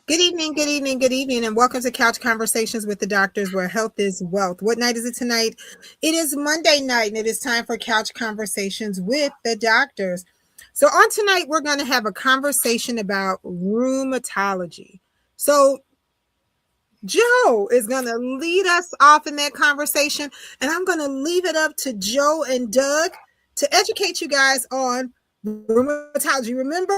Good evening, good evening, good evening, and welcome to Couch Conversations with the Doctors, where health is wealth. What night is it tonight? It is Monday night, and it is time for Couch Conversations with the Doctors. So, on tonight, we're going to have a conversation about rheumatology. So, Joe is going to lead us off in that conversation, and I'm going to leave it up to Joe and Doug to educate you guys on rheumatology. Remember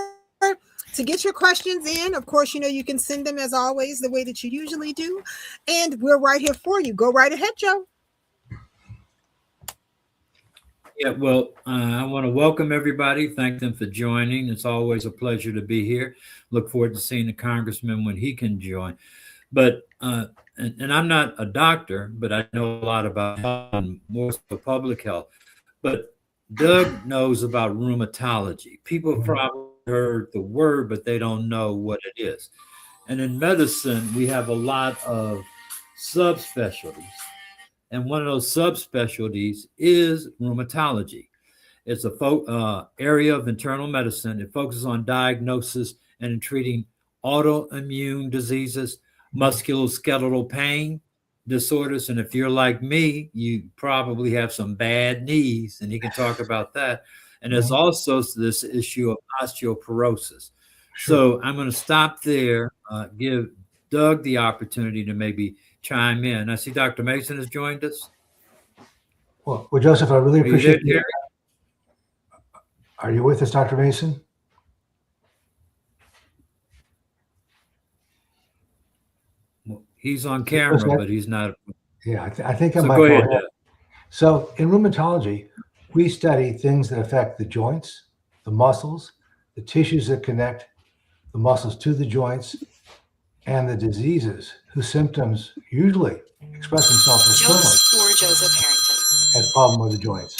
to get your questions in. Of course, you can send them as always the way that you usually do, and we're right here for you. Go right ahead, Joe. Yeah, well, I want to welcome everybody. Thank them for joining. It's always a pleasure to be here. Look forward to seeing the congressman when he can join. But and I'm not a doctor, but I know a lot about health and more so public health. But Doug knows about rheumatology. People have probably heard the word, but they don't know what it is. And in medicine, we have a lot of subspecialties. And one of those subspecialties is rheumatology. It's a area of internal medicine. It focuses on diagnosis and in treating autoimmune diseases, musculoskeletal pain disorders. And if you're like me, you probably have some bad knees, and he can talk about that. And there's also this issue of osteoporosis. So I'm going to stop there, give Doug the opportunity to maybe chime in. I see Dr. Mason has joined us. Well, Joseph, I really Are you appreciate there, you. Are you with us, Dr. Mason? Well, he's on camera, but he's not. Yeah, I think I So might go go ahead, ahead. Doug. So in rheumatology, we study things that affect the joints, the muscles, the tissues that connect the muscles to the joints, and the diseases whose symptoms usually express themselves as Joseph Harrington. as problem with the joints.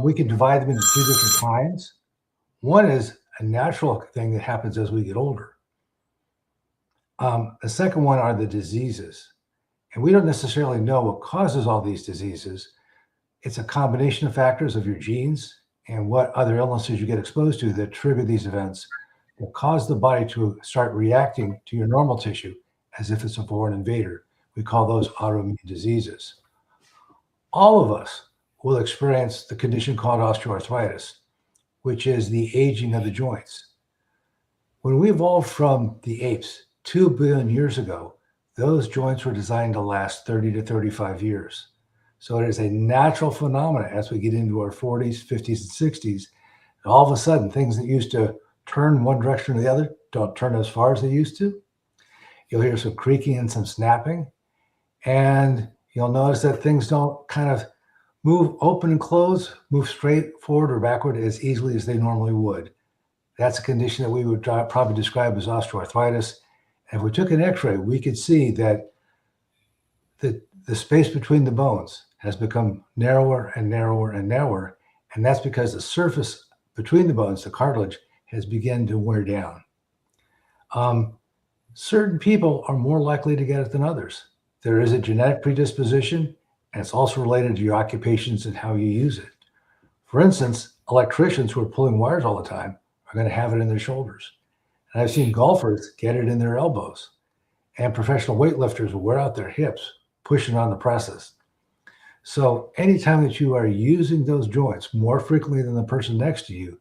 We can divide them into two different kinds. One is a natural thing that happens as we get older. The second one are the diseases. And we don't necessarily know what causes all these diseases. It's a combination of factors of your genes and what other illnesses you get exposed to that trigger these events that cause the body to start reacting to your normal tissue as if it's a foreign invader. We call those autoimmune diseases. All of us will experience the condition called osteoarthritis, which is the aging of the joints. When we evolved from the apes 2 billion years ago, those joints were designed to last 30 to 35 years. So it is a natural phenomenon as we get into our 40s, 50s, and 60s. And all of a sudden, things that used to turn one direction or the other don't turn as far as they used to. You'll hear some creaking and some snapping. And you'll notice that things don't kind of move open and close, move straight forward or backward as easily as they normally would. That's a condition that we would probably describe as osteoarthritis. And if we took an x-ray, we could see that the space between the bones has become narrower and narrower and narrower. And that's because the surface between the bones, the cartilage, has begun to wear down. Certain people are more likely to get it than others. There is a genetic predisposition, and it's also related to your occupations and how you use it. For instance, electricians who are pulling wires all the time are going to have it in their shoulders. And I've seen golfers get it in their elbows, and professional weightlifters will wear out their hips pushing on the presses. So anytime that you are using those joints more frequently than the person next to you,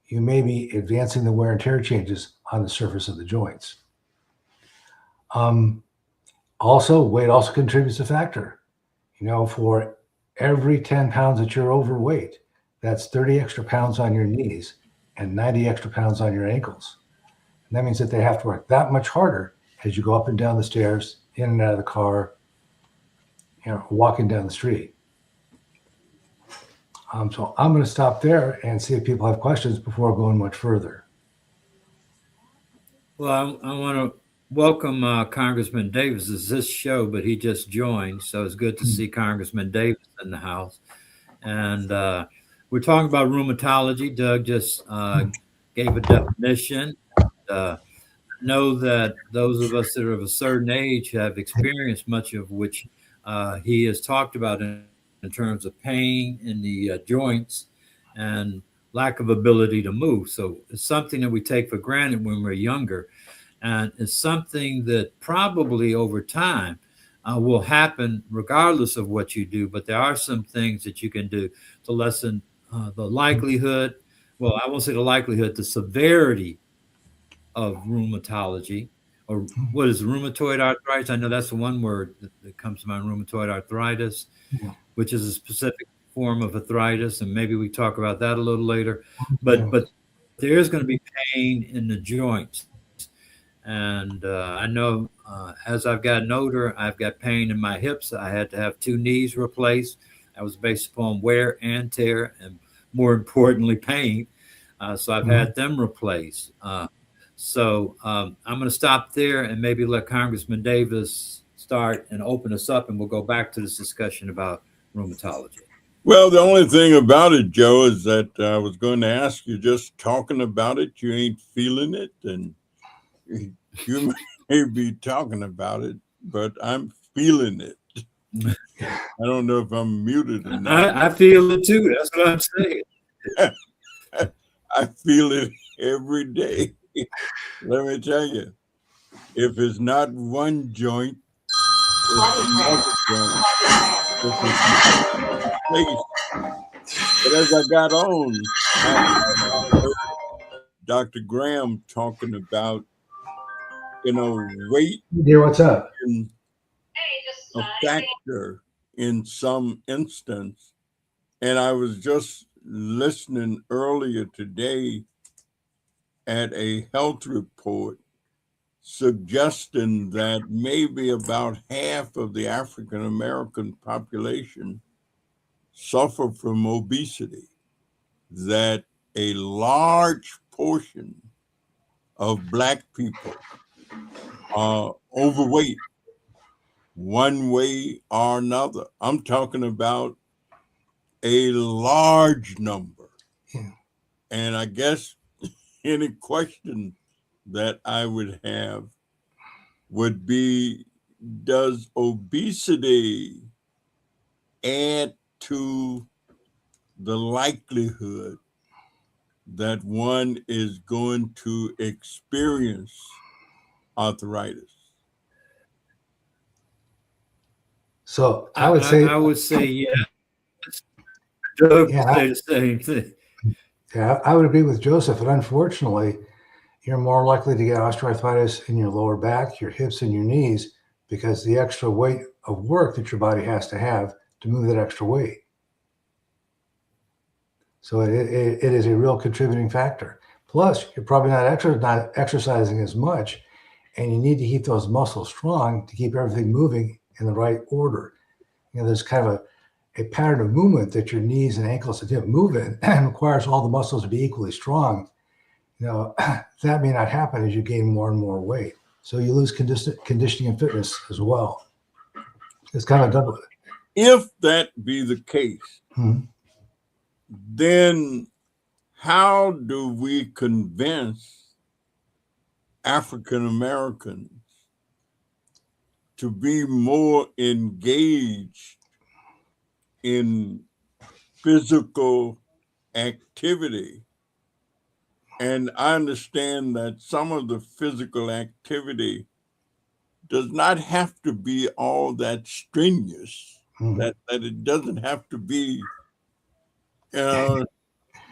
you may be advancing the wear and tear changes on the surface of the joints. Also, weight also contributes a factor. For every 10 pounds that you're overweight, that's 30 extra pounds on your knees and 90 extra pounds on your ankles. And that means that they have to work that much harder as you go up and down the stairs, in and out of the car, walking down the street. So I'm going to stop there and see if people have questions before going much further. Well, I want to welcome Congressman Davis. It's this show, but he just joined, so it's good to see Congressman Davis in the house. And we're talking about rheumatology. Doug just gave a definition. Know that those of us that are of a certain age have experienced much of which he has talked about in terms of pain in the joints and lack of ability to move. So it's something that we take for granted when we're younger. And it's something that probably over time will happen regardless of what you do. But there are some things that you can do to lessen the likelihood. Well, I won't say the likelihood, the severity of rheumatology, or what is rheumatoid arthritis? I know that's the one word that comes to mind, rheumatoid arthritis, Yeah. which is a specific form of arthritis, and maybe we talk about that a little later. Yeah. But there is going to be pain in the joints, and I know as I've gotten older, I've got pain in my hips. I had to have two knees replaced. That was based upon wear and tear, and more importantly, pain. So I've Mhm. had them replaced. I'm going to stop there and maybe let Congressman Davis start and open us up, and we'll go back to this discussion about rheumatology. Well, the only thing about it, Joe, is that I was going to ask you, just talking about it, you ain't feeling it, and you may be talking about it, but I'm feeling it. I don't know if I'm muted or not. I feel it too. That's what I'm saying. I feel it every day. Let me tell you, if it's not one joint, it's another joint. It's a place. But as I got on, I heard Dr. Graham talking about, weight Dear, what's up? being a factor in some instance. And I was just listening earlier today at a health report suggesting that maybe about half of the African American population suffer from obesity, that a large portion of Black people are overweight one way or another. I'm talking about a large number. Yeah. And I guess any question that I would have would be, does obesity add to the likelihood that one is going to experience arthritis? So I would say, I would say yes. Doug would yeah, say the same thing. yeah, I would agree with Joseph. And unfortunately, you're more likely to get osteoarthritis in your lower back, your hips, and your knees because the extra weight of work that your body has to have to move that extra weight. So it is a real contributing factor. Plus, you're probably not exercising as much, and you need to keep those muscles strong to keep everything moving in the right order. There's kind of a pattern of movement that your knees and ankles move in and requires all the muscles to be equally strong. That may not happen as you gain more and more weight. So you lose conditioning and fitness as well. It's kind of double. If that be the case, then how do we convince African Americans to be more engaged in physical activity? And I understand that some of the physical activity does not have to be all that strenuous, that it doesn't have to be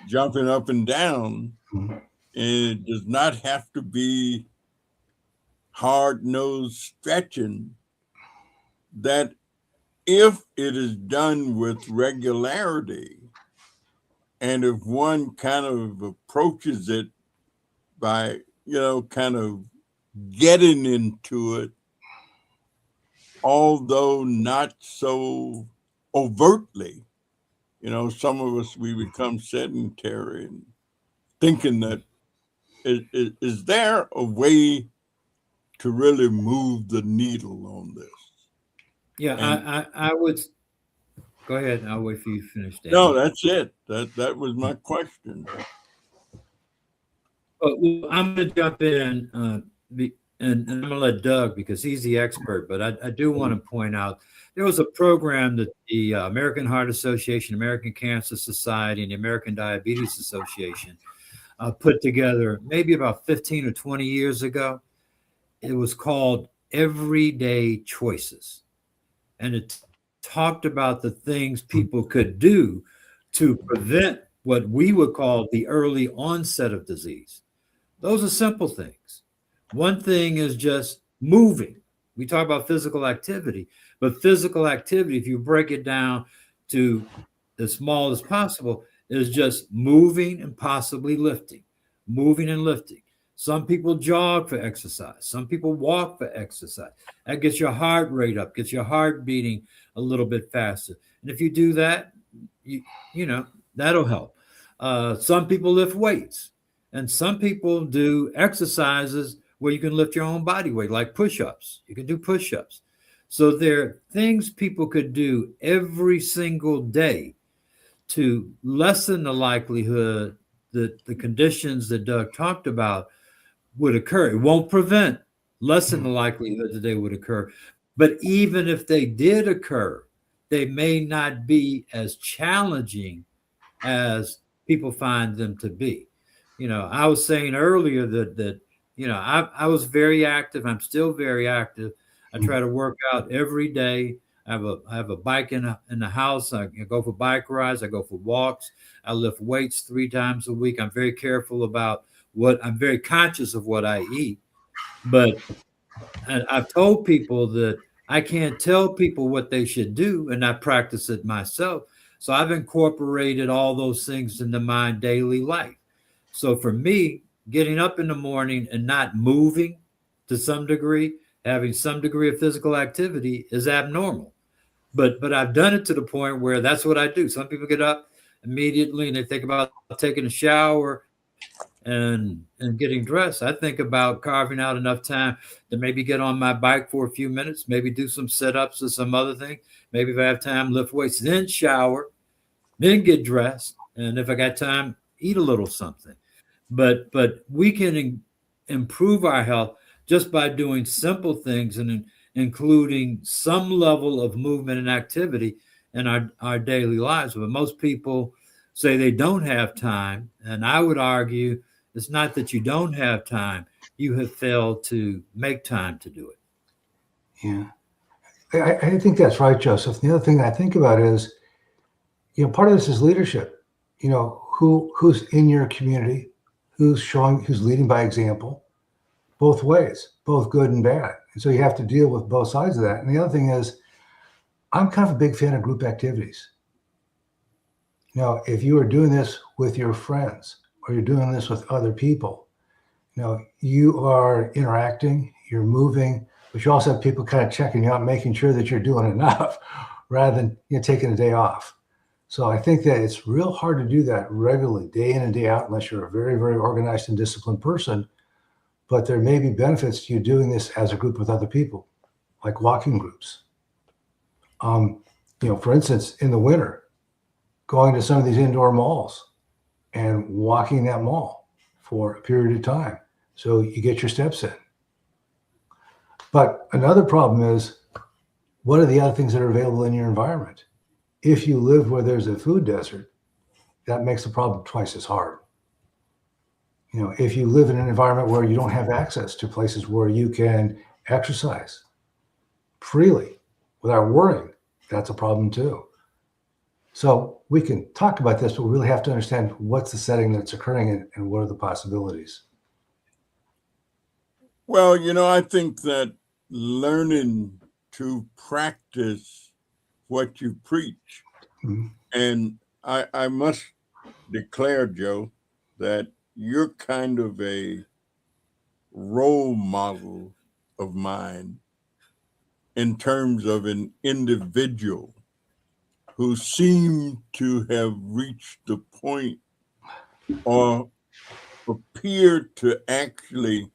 jumping up and down. And it does not have to be hard-nosed stretching, that if it is done with regularity, and if one kind of approaches it by, kind of getting into it, although not so overtly, some of us, we become sedentary and thinking that, is there a way to really move the needle on this? Yeah, And I would go ahead. I'll wait for you to finish, Dan. no, that's it. That was my question. Well, I'm going to jump in, and I'm going to let Doug, because he's the expert. But I do want to point out there was a program that the American Heart Association, American Cancer Society, and the American Diabetes Association put together maybe about 15 or 20 years ago. it was called Everyday Choices. And it talked about the things people could do to prevent what we would call the early onset of disease. Those are simple things. One thing is just moving. We talk about physical activity, but physical activity, if you break it down to as small as possible, is just moving and possibly lifting, moving and lifting. Some people jog for exercise. Some people walk for exercise. That gets your heart rate up, gets your heart beating a little bit faster. And if you do that, you know, that'll help. Some people lift weights, and some people do exercises where you can lift your own body weight, like push-ups. You can do push-ups. So there are things people could do every single day to lessen the likelihood that the conditions that Doug talked about would occur. It won't prevent, lessen the likelihood that they would occur. But even if they did occur, they may not be as challenging as people find them to be. You know, I was saying earlier that you know, I was very active. I'm still very active. I try to work out every day. I have a bike in the house. I go for bike rides. I go for walks. I lift weights 3 times a week. I'm very careful about I'm very conscious of what I eat. But I've told people that I can't tell people what they should do, and I practice it myself. So I've incorporated all those things into my daily life. So for me, getting up in the morning and not moving to some degree, having some degree of physical activity is abnormal. But I've done it to the point where that's what I do. Some people get up immediately and they think about taking a shower and getting dressed. I think about carving out enough time to maybe get on my bike for a few minutes, maybe do some sit-ups or some other thing. Maybe if I have time, lift weights, then shower, then get dressed, and if I got time, eat a little something. But we can improve our health just by doing simple things and including some level of movement and activity in our daily lives. But most people say they don't have time, and I would argue it's not that you don't have time, you have failed to make time to do it. Yeah. I think that's right, Joseph. The other thing I think about is, you know, part of this is leadership. You know, who's in your community, who's leading by example, both ways, both good and bad. And so you have to deal with both sides of that. And the other thing is, I'm kind of a big fan of group activities. You know, if you are doing this with your friends or you're doing this with other people, you know, you are interacting, you're moving, but you also have people kind of checking you out, making sure that you're doing enough rather than, you know, taking a day off. So I think that it's real hard to do that regularly, day in and day out, unless you're a very, very organized and disciplined person. But there may be benefits to you doing this as a group with other people, like walking groups. You know, for instance, in the winter, going to some of these indoor malls and walking that mall for a period of time so you get your steps in. But another problem is, what are the other things that are available in your environment? If you live where there's a food desert, that makes the problem twice as hard. You know, if you live in an environment where you don't have access to places where you can exercise freely without worrying, that's a problem too. So we can talk about this, but we really have to understand what's the setting that's occurring and what are the possibilities. Well, you know, I think that learning to practice what you preach, and I must declare, Joe, that you're kind of a role model of mine in terms of an individual who seemed to have reached the point or appeared to actually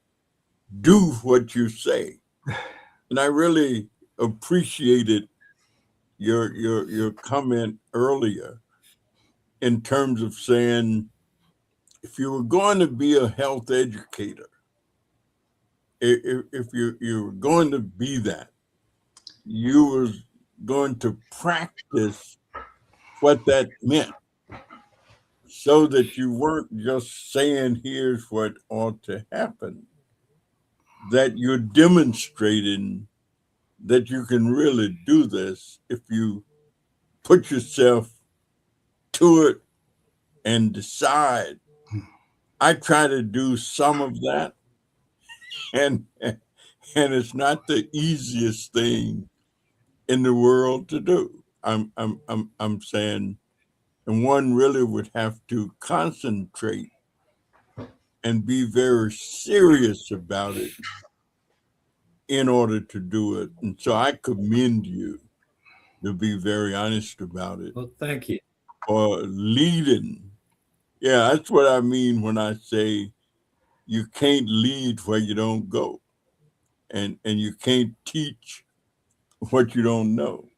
do what you say. And I really appreciated your comment earlier in terms of saying, if you were going to be a health educator, if you were going to be that, you was going to practice what that meant, so that you weren't just saying, here's what ought to happen, that you're demonstrating that you can really do this if you put yourself to it and decide. I try to do some of that, and it's not the easiest thing in the world to do. I'm saying, and one really would have to concentrate and be very serious about it in order to do it. And so I commend you, to be very honest about it, Well, thank you. for leading. Yeah, that's what I mean when I say you can't lead where you don't go, and you can't teach what you don't know.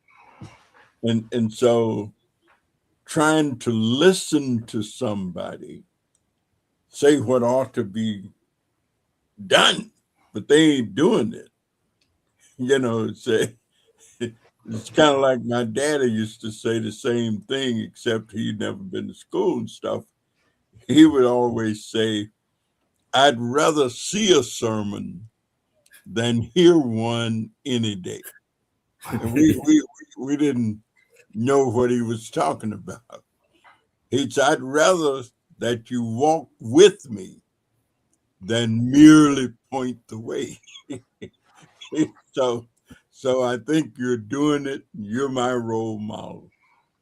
And so trying to listen to somebody say what ought to be done, but they ain't doing it. Say it's kind of like my daddy used to say the same thing, except he'd never been to school and stuff. He would always say, I'd rather see a sermon than hear one any day. And we didn't know what he was talking about. He'd say, I'd rather that you walk with me than merely point the way. So I think you're doing it. You're my role model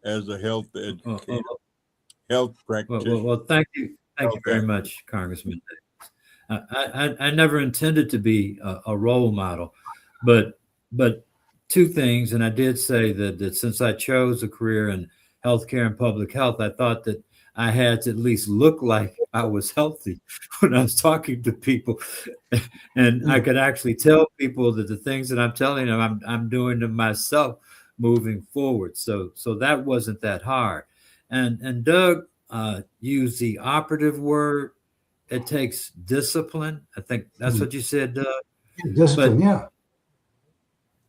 as a health educator, health practitioner. Well, thank you very much, Congressman. I never intended to be a role model, but two things, and I did say that since I chose a career in healthcare and public health, I thought that I had to at least look like I was healthy when I was talking to people, and I could actually tell people that the things that I'm telling them I'm doing to myself moving forward. So that wasn't that hard, and Doug used the operative word. It takes discipline. I think that's what you said, Doug. Discipline, yeah.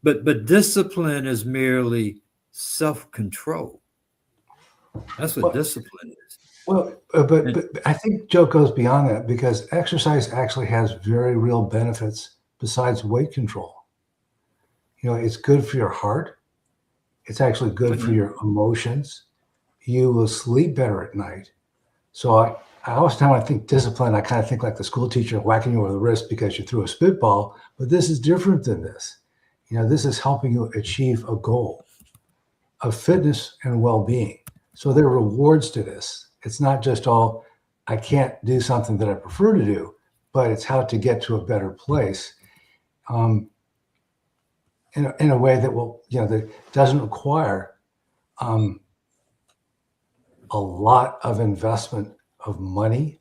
But discipline is merely self-control. That's what discipline is. Well, but I think Joe goes beyond that, because exercise actually has very real benefits besides weight control. It's good for your heart. It's actually good for your emotions. You will sleep better at night. So I always time I think discipline, I kind of think like the school teacher whacking you over the wrist because you threw a spitball, but this is different than this. This is helping you achieve a goal of fitness and well-being. So there are rewards to this. It's not just all, I can't do something that I prefer to do, but it's how to get to a better place in a way that will, that doesn't require a lot of investment of money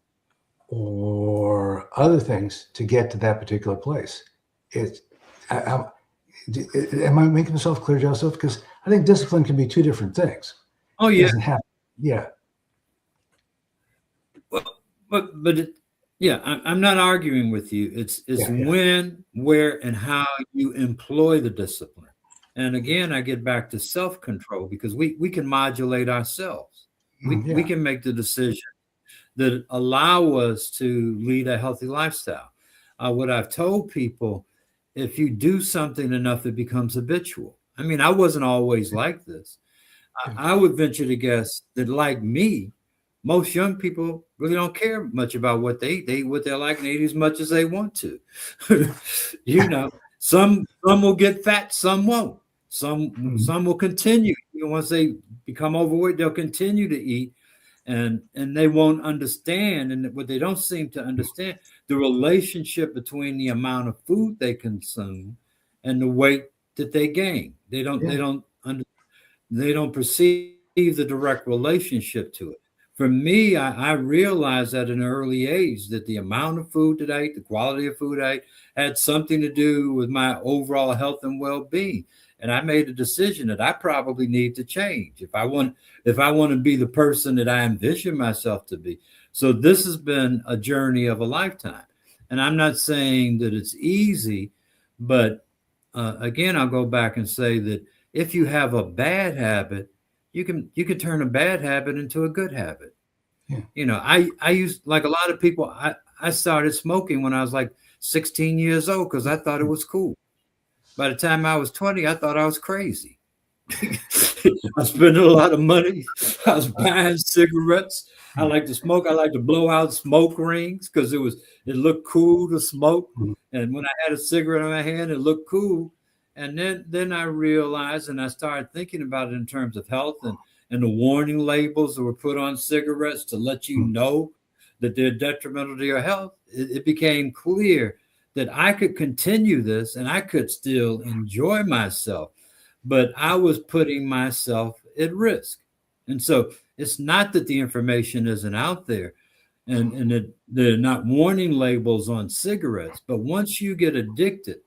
or other things to get to that particular place. Am I making myself clear, Joseph? Because I think discipline can be two different things. Oh, yeah. It doesn't have, yeah. I'm not arguing with you. It's when, where, and how you employ the discipline. And again, I get back to self-control, because we can modulate ourselves. We can make the decision that allow us to lead a healthy lifestyle. What I've told people, if you do something enough, it becomes habitual. I mean, I wasn't always like this. I would venture to guess that, like me, most young people really don't care much about what they eat. They eat what they like and eat as much as they want to. Some will get fat, some won't. Some will continue. Once they become overweight, they'll continue to eat, and they won't understand. And what they don't seem to understand, the relationship between the amount of food they consume and the weight that they gain. They don't perceive the direct relationship to it. For me, I realized at an early age that the amount of food that I ate, the quality of food I ate, had something to do with my overall health and well-being. And I made a decision that I probably need to change if I want to be the person that I envision myself to be. So this has been a journey of a lifetime. And I'm not saying that it's easy, but again, I'll go back and say that if you have a bad habit, you can turn a bad habit into a good habit. Yeah. I used, like a lot of people, I started smoking when I was like 16 years old because I thought it was cool. By the time I was 20, I thought I was crazy. I spent a lot of money. I was buying cigarettes. I like to smoke. I like to blow out smoke rings because it looked cool to smoke. And when I had a cigarette in my hand, it looked cool. And then I realized, and I started thinking about it in terms of health and the warning labels that were put on cigarettes to let you know that they're detrimental to your health. It became clear that I could continue this and I could still enjoy myself, but I was putting myself at risk. And so it's not that the information isn't out there and that there are not warning labels on cigarettes, but once you get addicted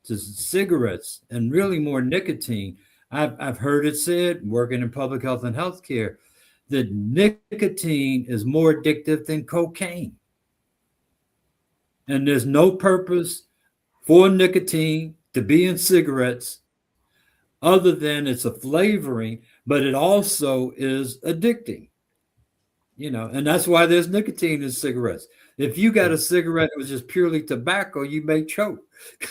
to cigarettes and really more nicotine, I've heard it said, working in public health and healthcare, that nicotine is more addictive than cocaine. And there's no purpose for nicotine to be in cigarettes other than it's a flavoring, but it also is addicting. And that's why there's nicotine in cigarettes. If you got a cigarette that was just purely tobacco, you may choke.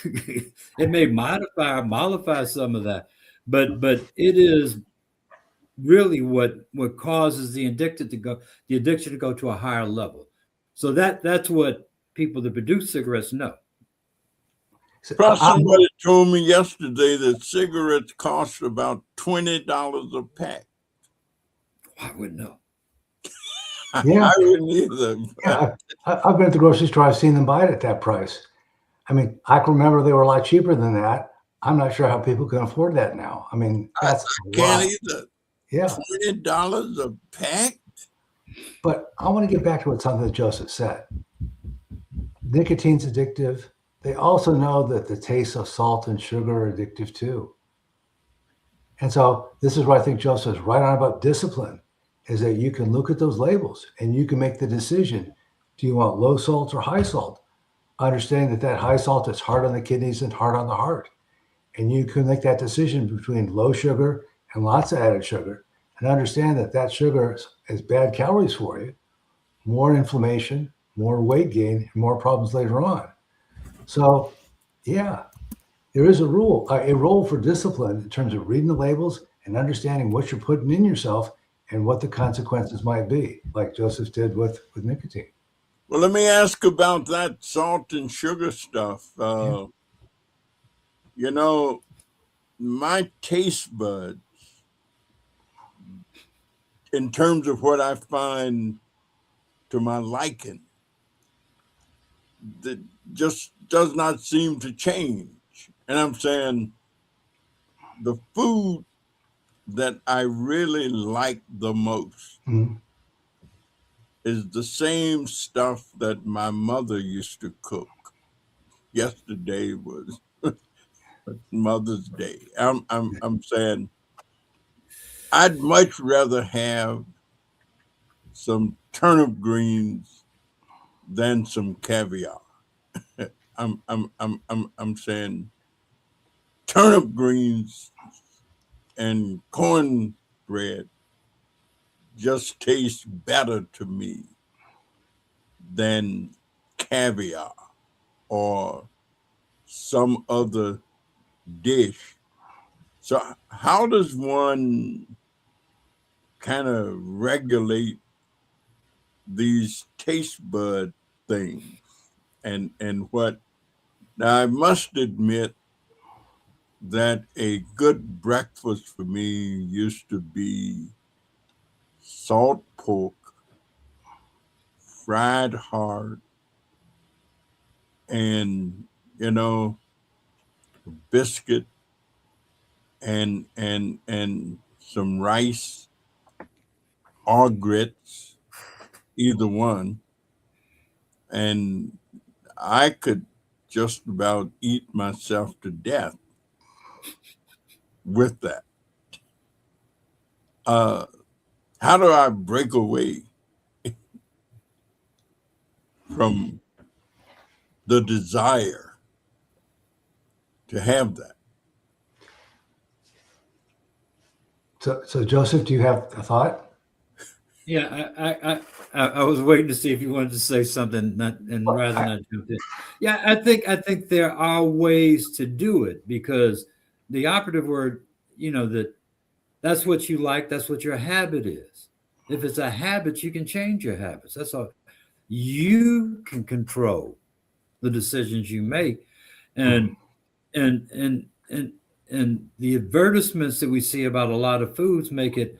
It may modify or mollify some of that, but it is really what causes the addiction to go to a higher level. So that's what people that produce cigarettes know. Plus, somebody told me yesterday that cigarettes cost about $20 a pack. I wouldn't know. Yeah. I wouldn't either. Yeah, I've been at the grocery store. I've seen them buy it at that price. I mean, I can remember they were a lot cheaper than that. I'm not sure how people can afford that now. I mean, that's I can't either. Yeah. $20 a pack? But I want to get back to something that Joseph said. Nicotine's addictive. They also know that the taste of salt and sugar are addictive too. And so this is where I think Joseph's right on about discipline, is that you can look at those labels and you can make the decision. Do you want low salt or high salt? Understand that high salt is hard on the kidneys and hard on the heart. And you can make that decision between low sugar and lots of added sugar and understand that sugar is bad calories for you, more inflammation, more weight gain, and more problems later on. So, yeah, there is a role for discipline in terms of reading the labels and understanding what you're putting in yourself and what the consequences might be, like Joseph did with nicotine. Well, let me ask about that salt and sugar stuff. My taste buds, in terms of what I find to my liking, that just does not seem to change. And I'm saying the food that I really like the most is the same stuff that my mother used to cook. Yesterday was Mother's Day. I'm saying I'd much rather have some turnip greens than some caviar. I'm saying turnip greens and cornbread just taste better to me than caviar or some other dish. So how does one kind of regulate these taste bud things and what? Now I must admit that a good breakfast for me used to be salt pork, fried hard, and biscuit and some rice or grits, either one, and I could just about eat myself to death with that. How do I break away from the desire to have that? So Joseph, do you have a thought? Yeah, I was waiting to see if you wanted to say something, not and rather not jump in. Yeah, I think there are ways to do it because the operative word, that's what you like, that's what your habit is. If it's a habit, you can change your habits. That's all. You can control the decisions you make, Mhm. and and and and and the advertisements that we see about a lot of foods make it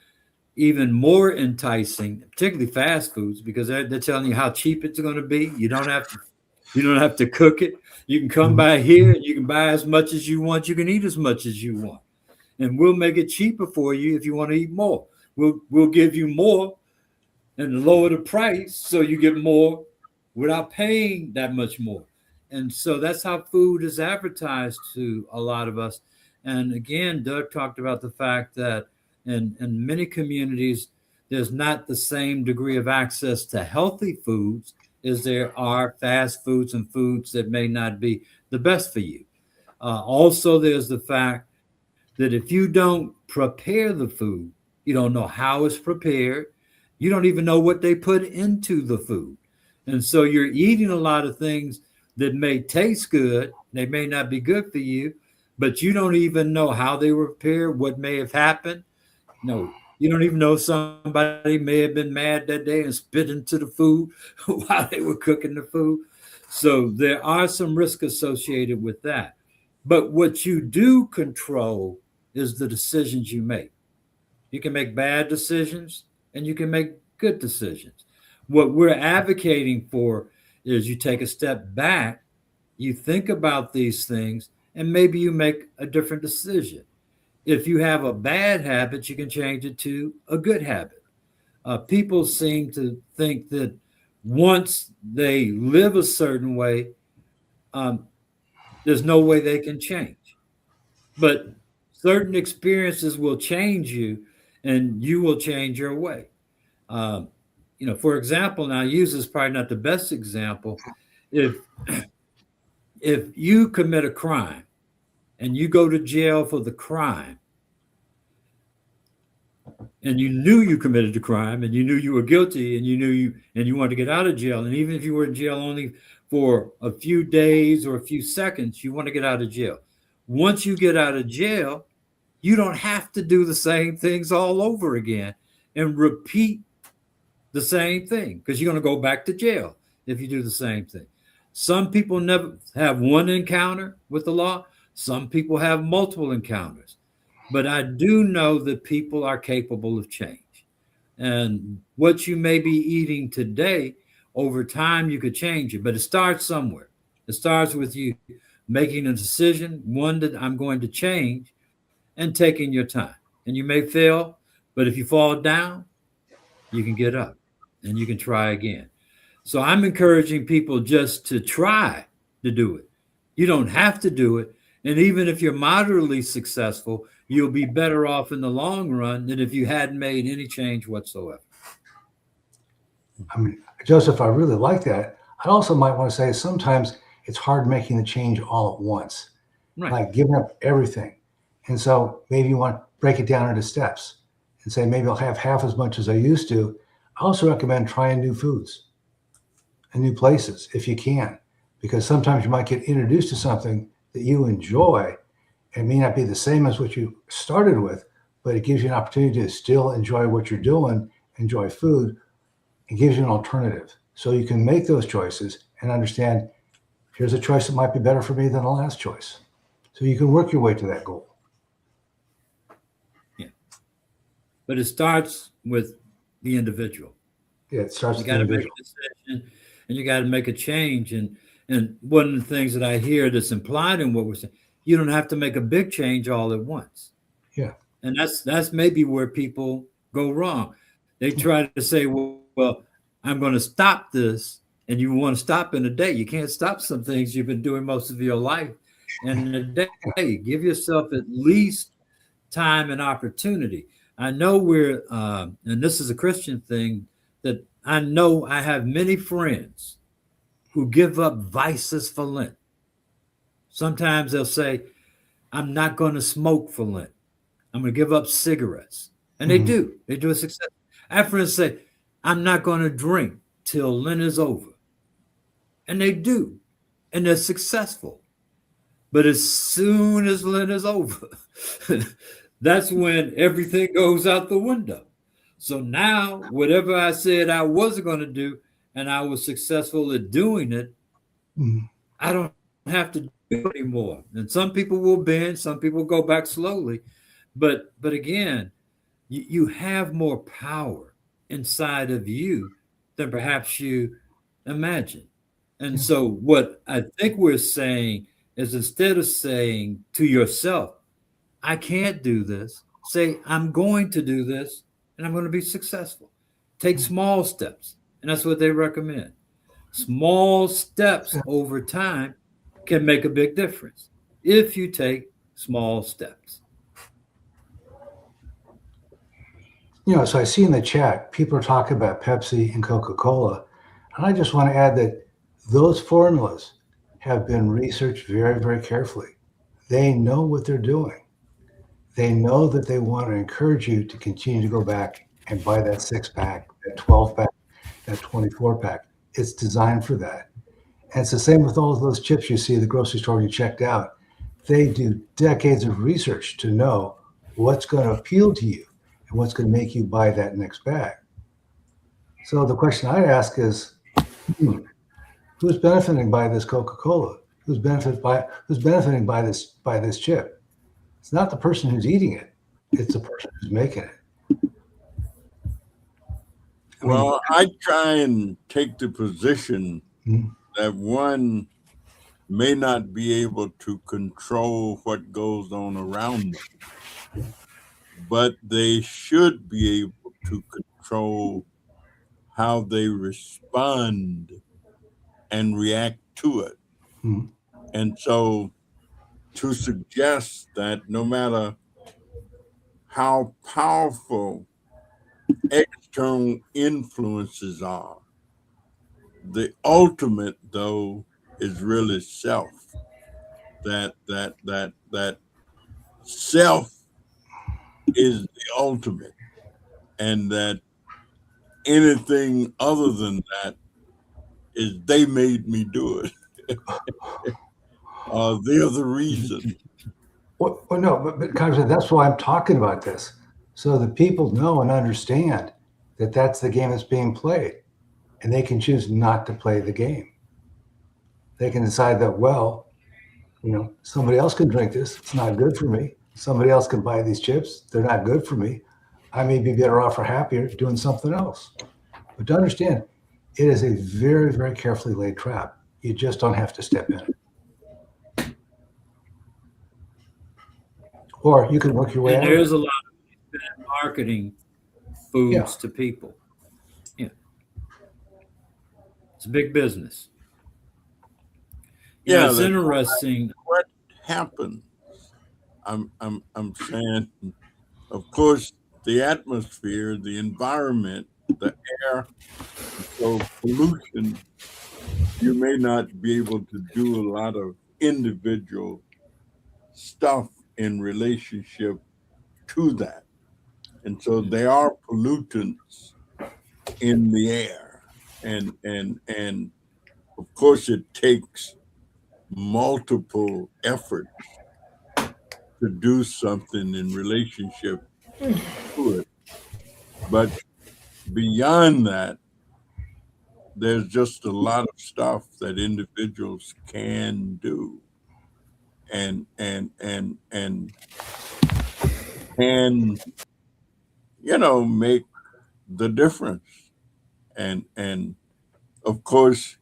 even more enticing, particularly fast foods, because they're telling you how cheap it's going to be. You don't have to cook it. You can come Mhm. by here and you can buy as much as you want. You can eat as much as you want, and we'll make it cheaper for you if you want to eat more. We'll give you more and lower the price so you get more without paying that much more. And so that's how food is advertised to a lot of us. And again, Doug talked about the fact that in many communities, there's not the same degree of access to healthy foods as there are fast foods and foods that may not be the best for you. Also, there's the fact that if you don't prepare the food, you don't know how it's prepared, you don't even know what they put into the food. And so you're eating a lot of things that may taste good, they may not be good for you, but you don't even know how they were prepared, what may have happened. No, you don't even know somebody may have been mad that day and spit into the food while they were cooking the food. So there are some risks associated with that. But what you do control is the decisions you make. You can make bad decisions and you can make good decisions. What we're advocating for is you take a step back, you think about these things, and maybe you make a different decision. If you have a bad habit, you can change it to a good habit. People seem to think that once they live a certain way, um, there's no way they can change. But certain experiences will change you and you will change your way. Um, for example, now I use this probably not the best example. If if you commit a crime and you go to jail for the crime, and you knew you committed the crime and you knew you were guilty and you wanted to get out of jail, and even if you were in jail only for a few days or a few seconds, you want to get out of jail. Once you get out of jail, you don't have to do the same things all over again and repeat the same thing because you're going to go back to jail if you do the same thing. Some people never have one encounter with the law, some people have multiple encounters. But I do know that people are capable of change. And what you may be eating today, over time, you could change it, but it starts somewhere. It starts with you making a decision, one that I'm going to change, and taking your time. And you may fail, but if you fall down, you can get up and you can try again. So I'm encouraging people just to try to do it. You don't have to do it. And even if you're moderately successful, you'll be better off in the long run than if you hadn't made any change whatsoever. I mean, Joseph, I really like that. I also might want to say sometimes it's hard making the change all at once, Right. like giving up everything. And so maybe you want to break it down into steps and say, maybe I'll have half as much as I used to. I also recommend trying new foods and new places if you can, because sometimes you might get introduced to something that you enjoy. It may not be the same as what you started with, but it gives you an opportunity to still enjoy what you're doing, enjoy food. It gives you an alternative. So you can make those choices and understand here's a choice that might be better for me than the last choice. So you can work your way to that goal. Yeah. But it starts with the individual. Yeah, it starts You with got the to make individual. a decision and you got to make a change. And one of the things that I hear that's implied in what we're saying, you don't have to make a big change all at once. Yeah. And that's maybe where people go wrong. They try to say, well, I'm going to stop this, and you want to stop in a day. You can't stop some things you've been doing most of your life in a day. Give yourself at least time and opportunity. I know and this is a Christian thing, that I know I have many friends who give up vices for Lent. Sometimes they'll say, I'm not going to smoke for Lent. I'm going to give up cigarettes. And they Mhm. do. They do a success. I have friends say, I'm not going to drink till Lent is over. And they do. And they're successful. But as soon as Lent is over, that's when everything goes out the window. So now, whatever I said I wasn't going to do, and I was successful at doing it, I don't have to do it anymore. And some people will bend, some people go back slowly. But again, you have more power inside of you than perhaps you imagine. And so, what I think we're saying is instead of saying to yourself, I can't do this, say, I'm going to do this and I'm going to be successful. Take small steps. And that's what they recommend. Small steps over time can make a big difference if you take small steps. So I see in the chat, people are talking about Pepsi and Coca-Cola. And I just want to add that those formulas have been researched very, very carefully. They know what they're doing. They know that they want to encourage you to continue to go back and buy that 6-pack, that 12-pack, that 24-pack. It's designed for that. And it's the same with all of those chips you see at the grocery store when you checked out. They do decades of research to know what's going to appeal to you and what's going to make you buy that next bag. So the question I ask is, who's benefiting by this Coca-Cola? Who's benefiting by this chip? It's not the person who's eating it. It's the person who's making it. Well, I try and take the position that one may not be able to control what goes on around them, but they should be able to control how they respond and react to it. And so to suggest that no matter how powerful external influences are, the ultimate though is really self. That self is the ultimate, and that anything other than that is they made me do it. They're the reason. Well, no, but Congressman, that's why I'm talking about this, so that people know and understand that that's the game that's being played, and they can choose not to play the game. They can decide that, well, somebody else can drink this. It's not good for me. Somebody else can buy these chips. They're not good for me. I may be better off or happier doing something else. But to understand, it is a very, very carefully laid trap. You just don't have to step in it. Or you can work your way out. And there's a lot of marketing foods to people. Yeah. It's a big business. It's interesting. What happens? I'm saying, of course, the atmosphere, the environment, the air, so pollution, you may not be able to do a lot of individual stuff in relationship to that. And so there are pollutants in the air. And of course it takes multiple efforts to do something in relationship to it. But beyond that, there's just a lot of stuff that individuals can do and make the difference. And of course,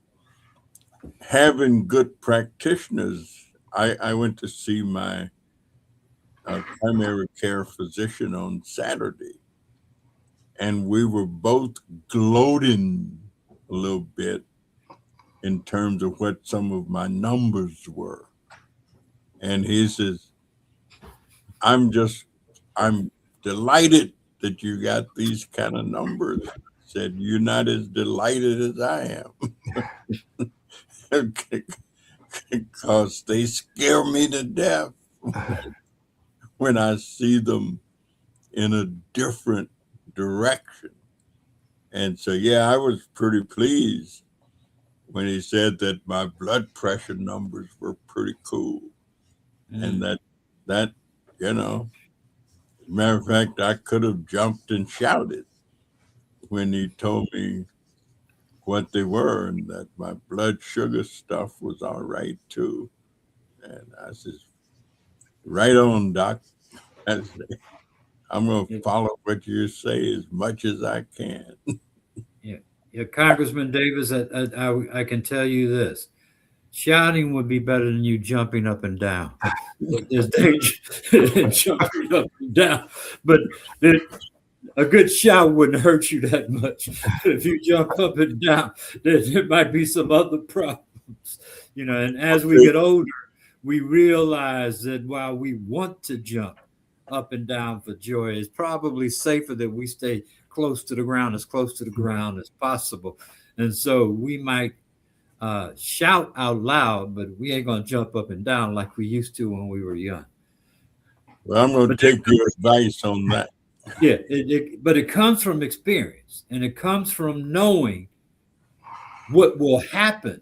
having good practitioners, I went to see my primary care physician on Saturday, and we were both gloating a little bit in terms of what some of my numbers were. And he says, I'm delighted that you got these kind of numbers. I said, you're not as delighted as I am. Because they scare me to death when I see them in a different direction. And so, yeah, I was pretty pleased when he said that my blood pressure numbers were pretty cool. And that, you know, matter of fact, I could have jumped and shouted when he told me what they were and that my blood sugar stuff was all right too. And I said, right on, Doc. I said, I'm going to follow what you say as much as I can. Yeah, Congressman Davis, I can tell you this. Shouting would be better than you jumping up and down. There's danger in jumping up and down, but a good shout wouldn't hurt you that much. If you jump up and down, there might be some other problems, you know. And as we get older, we realize that while we want to jump up and down for joy, it's probably safer that we stay close to the ground, as close to the ground as possible. And so we might shout out loud, but we ain't gonna jump up and down like we used to when we were young. Well, I'm going to take your advice on that. Yeah, but it comes from experience, and it comes from knowing what will happen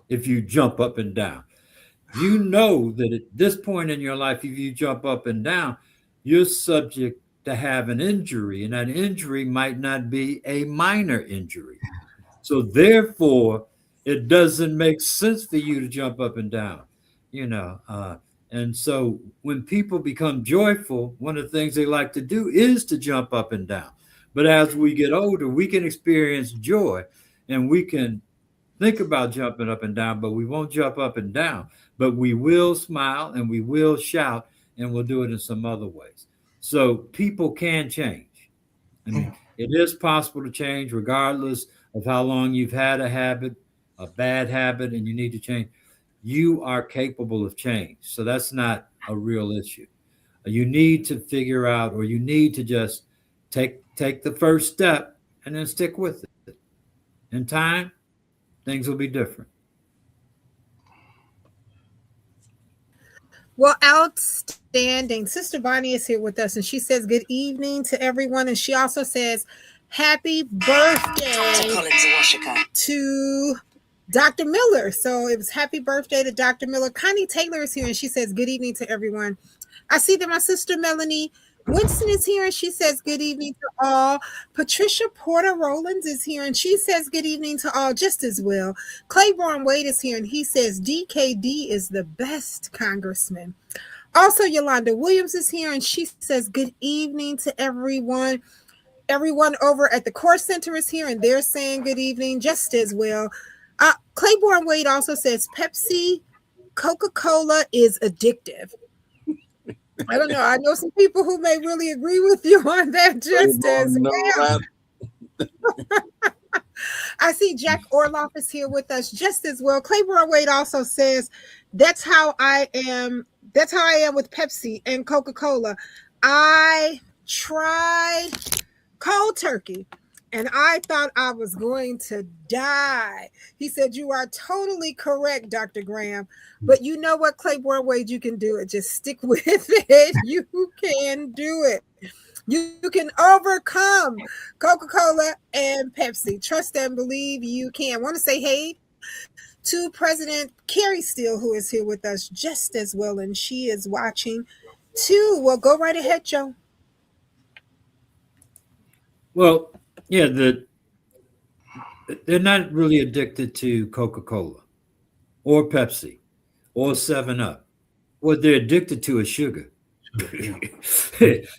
if you jump up and down. You know that at this point in your life, if you jump up and down, you're subject to have an injury, and that injury might not be a minor injury. So therefore, it doesn't make sense for you to jump up and down, you know. And so when people become joyful, one of the things they like to do is to jump up and down. But as we get older, we can experience joy and we can think about jumping up and down, but we won't jump up and down. But we will smile and we will shout, and we'll do it in some other ways. So people can change. I mean, it is possible to change regardless of how long you've had a habit, a bad habit, and you need to change. You are capable of change. So that's not a real issue. You need to figure out, or you need to just take the first step and then stick with it. In time, things will be different. Well, outstanding. Sister Bonnie is here with us, and she says good evening to everyone. And she also says happy birthday to Dr. Miller. So it was happy birthday to Dr. Miller. Connie Taylor is here, and she says good evening to everyone. I see that my sister Melanie Winston is here, and she says good evening to all. Patricia Porter Rowlands is here, and she says good evening to all just as well. Claiborne Wade is here, and he says DKD is the best congressman. Also, Yolanda Williams is here, and she says good evening to everyone. Everyone over at the Core Center is here, and they're saying good evening just as well. Claiborne Wade also says Pepsi, Coca-Cola is addictive. I don't know. I know some people who may really agree with you on that just as well. I see Jack Orloff is here with us just as well. Claiborne Wade also says that's how I am. That's how I am with Pepsi and Coca-Cola. I tried cold turkey and I thought I was going to die. He said, you are totally correct, Dr. Graham. But you know what, Claiborne Wade, you can do it. Just stick with it. You can do it. You can overcome Coca-Cola and Pepsi. Trust and believe you can. I want to say hey to President Carrie Steele, who is here with us just as well, and she is watching too. Well, go right ahead, Joe. Well, yeah, they're not really addicted to Coca-Cola or Pepsi or 7-Up. What they're addicted to is sugar. There's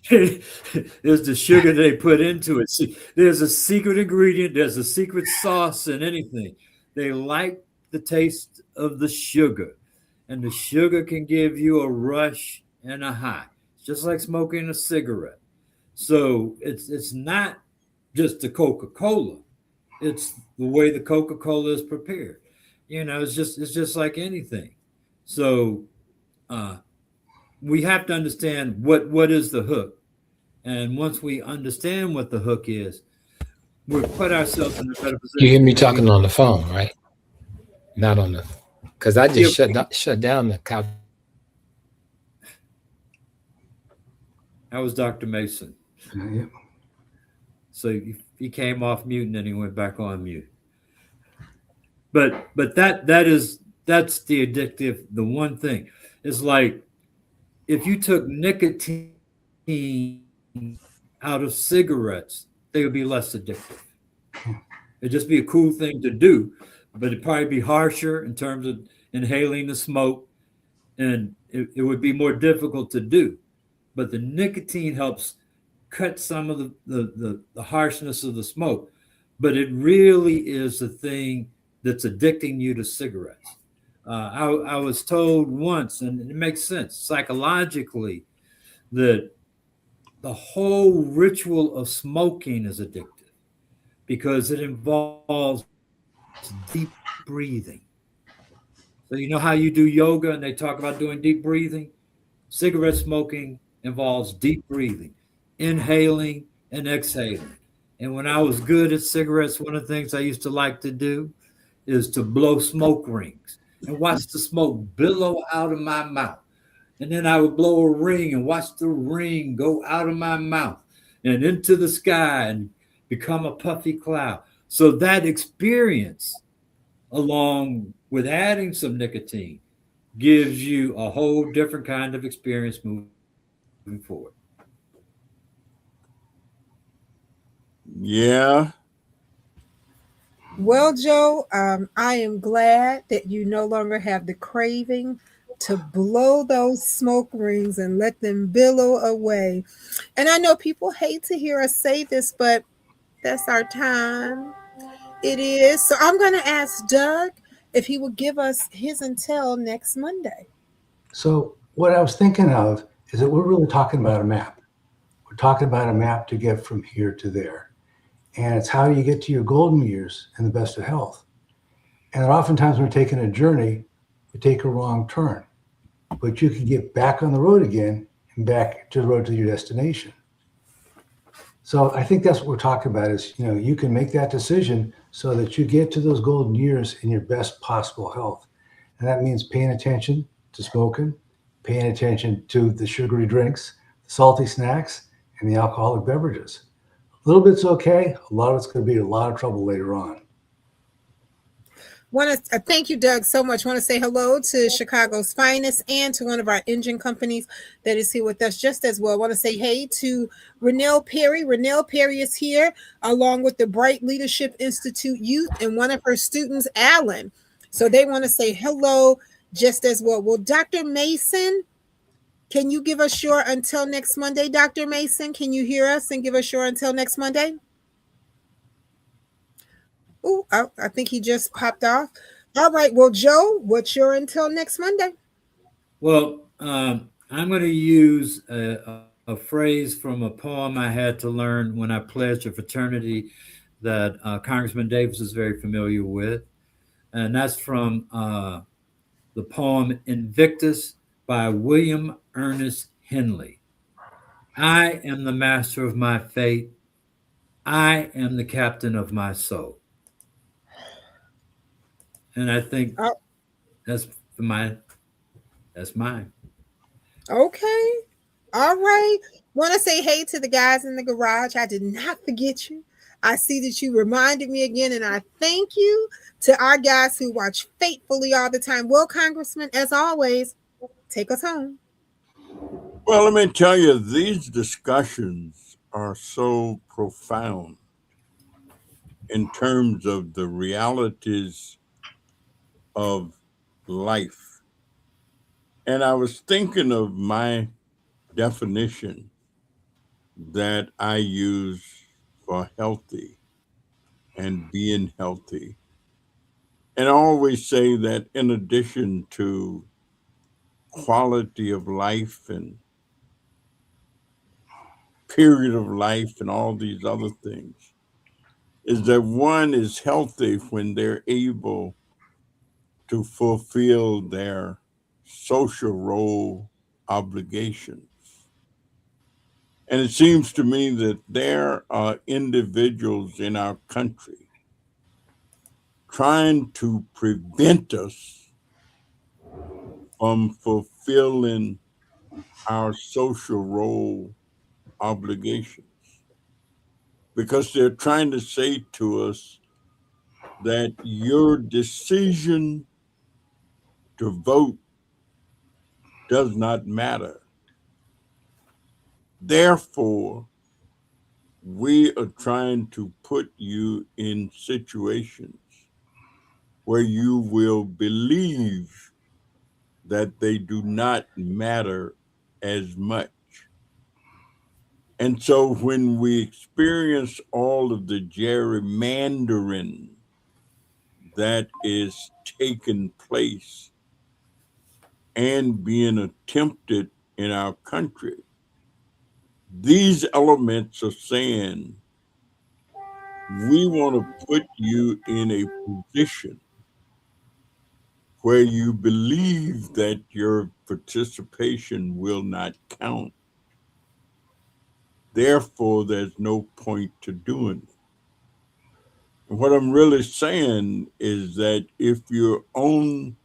the sugar they put into it. There's a secret ingredient. There's a secret sauce in anything. They like the taste of the sugar, and the sugar can give you a rush and a high. It's just like smoking a cigarette. So it's not just the Coca-Cola. It's the way the Coca-Cola is prepared. You know, it's just like anything. So we have to understand what is the hook. And once we understand what the hook is, we'll put ourselves in a better position. You hear me talking on the phone, right? Not on the, because I just shut down the couch. That was Dr. Mason. Yeah. So he came off mute and then he went back on mute. But that's the addictive. The one thing is like if you took nicotine out of cigarettes, they would be less addictive. It'd just be a cool thing to do, but it'd probably be harsher in terms of inhaling the smoke, and it would be more difficult to do. But the nicotine helps cut some of the harshness of the smoke. But it really is the thing that's addicting you to cigarettes. I was told once, and it makes sense psychologically, that the whole ritual of smoking is addictive because it involves deep breathing. So, you know how you do yoga and they talk about doing deep breathing? Cigarette smoking involves deep breathing, inhaling and exhaling. And when I was good at cigarettes, one of the things I used to like to do is to blow smoke rings and watch the smoke billow out of my mouth. And then I would blow a ring and watch the ring go out of my mouth and into the sky and become a puffy cloud. So that experience, along with adding some nicotine, gives you a whole different kind of experience moving forward. Yeah. Well, Joe, I am glad that you no longer have the craving to blow those smoke rings and let them billow away. And I know people hate to hear us say this, but that's our time. It is. So I'm going to ask Doug if he will give us his until next Monday. So what I was thinking of is that we're really talking about a map. We're talking about a map to get from here to there. And it's how you get to your golden years and the best of health. And oftentimes when we're taking a journey, we take a wrong turn. But you can get back on the road again and back to the road to your destination. So I think that's what we're talking about is, you can make that decision so that you get to those golden years in your best possible health. And that means paying attention to smoking, paying attention to the sugary drinks, the salty snacks, and the alcoholic beverages. A little bit's okay. A lot of it's going to be a lot of trouble later on. Want to thank you, Doug, so much. Want to say hello to Chicago's finest and to one of our engine companies that is here with us just as well. Want to say hey to Renelle Perry. Renelle Perry is here along with the Bright Leadership Institute youth and one of her students, Alan. So they want to say hello just as well. Well, Dr. Mason, can you give us your until next Monday? Dr. Mason, can you hear us and give us your until next Monday? Oh, I think he just popped off. All right. Well, Joe, what's your until next Monday? Well, I'm going to use a phrase from a poem I had to learn when I pledged a fraternity that Congressman Davis is very familiar with. And that's from the poem Invictus by William Ernest Henley. I am the master of my fate. I am the captain of my soul. And I think that's mine. Okay. All right. Want to say hey to the guys in the garage. I did not forget you. I see that you reminded me again, and I thank you to our guys who watch faithfully all the time. Well, Congressman, as always, take us home. Well, let me tell you, these discussions are so profound in terms of the realities of life. And I was thinking of my definition that I use for healthy and being healthy. And I always say that in addition to quality of life and period of life and all these other things, is that one is healthy when they're able to fulfill their social role obligations. And it seems to me that there are individuals in our country trying to prevent us from fulfilling our social role obligations. because they're trying to say to us that your decision to vote does not matter. Therefore, we are trying to put you in situations where you will believe that they do not matter as much. And so when we experience all of the gerrymandering that is taking place and being attempted in our country, these elements are saying we want to put you in a position where you believe that your participation will not count. Therefore, there's no point to doing it. And what I'm really saying is that if you're on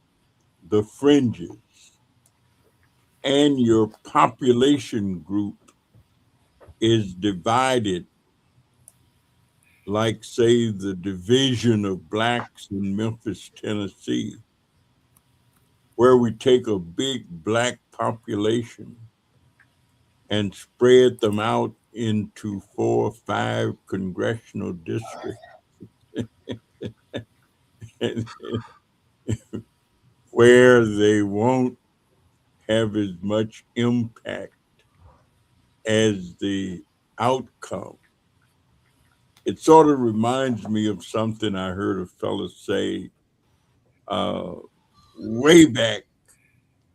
the fringes and your population group is divided, like, say, the division of blacks in Memphis, Tennessee, where we take a big black population and spread them out into 4 or 5 congressional districts where they won't have as much impact as the outcome. It sort of reminds me of something I heard a fellow say uh, way back,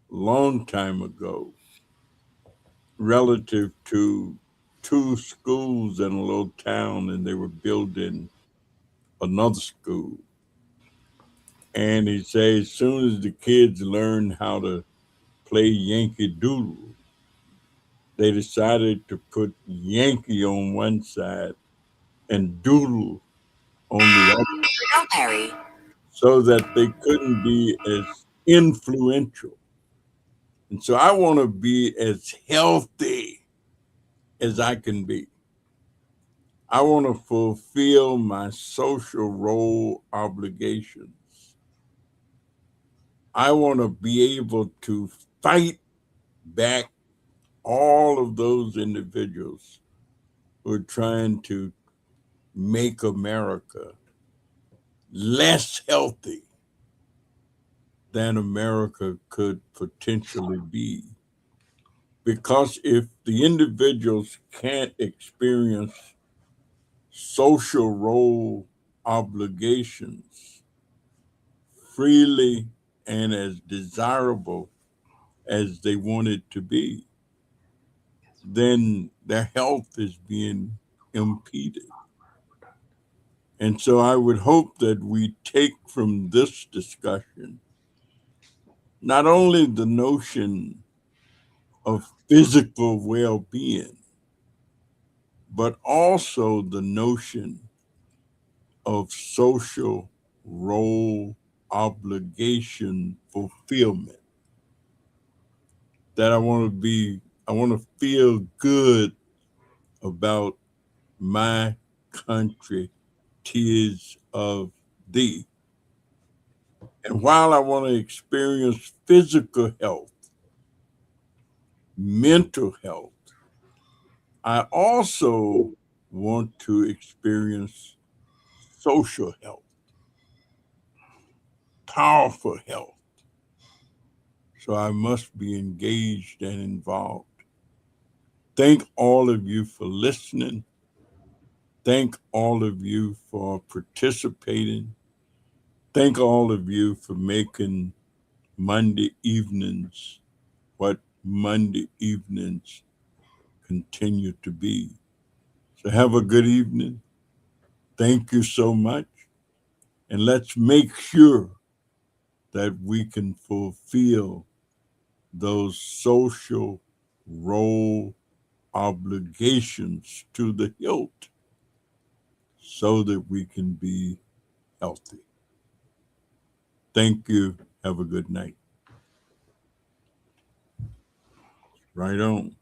long time ago, relative to 2 schools in a little town, and they were building another school. And he said, as soon as the kids learned how to play Yankee Doodle, they decided to put Yankee on one side and Doodle on the other, Perry. so that they couldn't be as influential. And so I want to be as healthy as I can be. I want to fulfill my social role obligations. I want to be able to fight back all of those individuals who are trying to make America less healthy than America could potentially be. Because if the individuals can't experience social role obligations freely and as desirable as they want it to be, then their health is being impeded. And so I would hope that we take from this discussion not only the notion of physical well being, but also the notion of social role obligation fulfillment. That I want to feel good about my country, 'tis of thee. And while I want to experience physical health, mental health, I also want to experience social health, powerful health. So I must be engaged and involved. Thank all of you for listening. Thank all of you for participating. Thank all of you for making Monday evenings what Monday evenings continue to be. So have a good evening. Thank you so much. And let's make sure that we can fulfill those social role obligations to the hilt so that we can be healthy. Thank you. Have a good night. Right on.